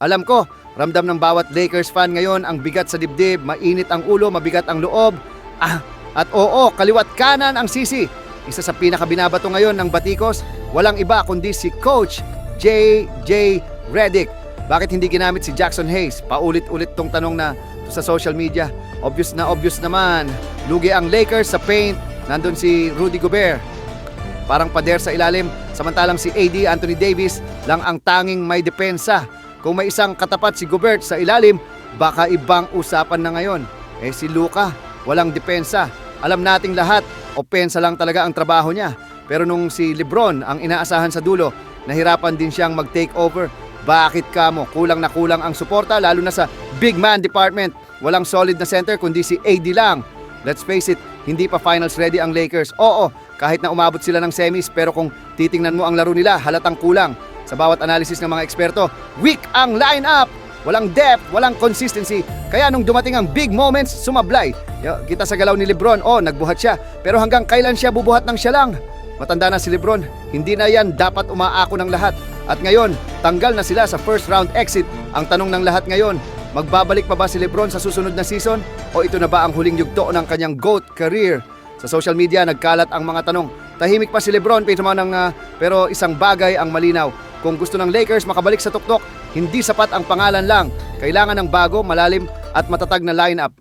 Alam ko, ramdam ng bawat Lakers fan ngayon ang bigat sa dibdib, mainit ang ulo, mabigat ang loob. At oo, kaliwat kanan ang sisi. Isa sa pinakabinabato ngayon ng Batikos, walang iba kundi si Coach J.J. Redick. Bakit hindi ginamit si Jackson Hayes? Paulit-ulit tong tanong na sa social media. Obvious naman. Lugi ang Lakers sa paint. Nandun si Rudy Gobert. Parang pader sa ilalim. Samantalang si AD, Anthony Davis, lang ang tanging may depensa. Kung may isang katapat si Gobert sa ilalim, baka ibang usapan na ngayon. Si Luka, walang depensa. Alam nating lahat, opensa lang talaga ang trabaho niya. Pero nung si LeBron ang inaasahan sa dulo, nahirapan din siyang mag-take over. Bakit kamo? Kulang na kulang ang suporta, lalo na sa big man department. Walang solid na center kundi si AD lang. Let's face it, hindi pa finals ready ang Lakers. Oo, kahit na umabot sila ng semis, pero kung titingnan mo ang laro nila, halatang kulang. Sa bawat analysis ng mga eksperto, weak ang lineup. Walang depth, walang consistency. Kaya nung dumating ang big moments, sumablay. Kita sa galaw ni LeBron, nagbuhat siya. Pero hanggang kailan siya bubuhat ng siya lang? Matanda na si LeBron, hindi na yan dapat umaako ng lahat. At ngayon, tanggal na sila sa first round exit. Ang tanong ng lahat ngayon, magbabalik pa ba si LeBron sa susunod na season? O ito na ba ang huling yugto ng kanyang GOAT career? Sa social media, nagkalat ang mga tanong. Tahimik pa si LeBron, pero isang bagay ang malinaw. Kung gusto ng Lakers makabalik sa tuktok, hindi sapat ang pangalan lang. Kailangan ng bago, malalim at matatag na lineup.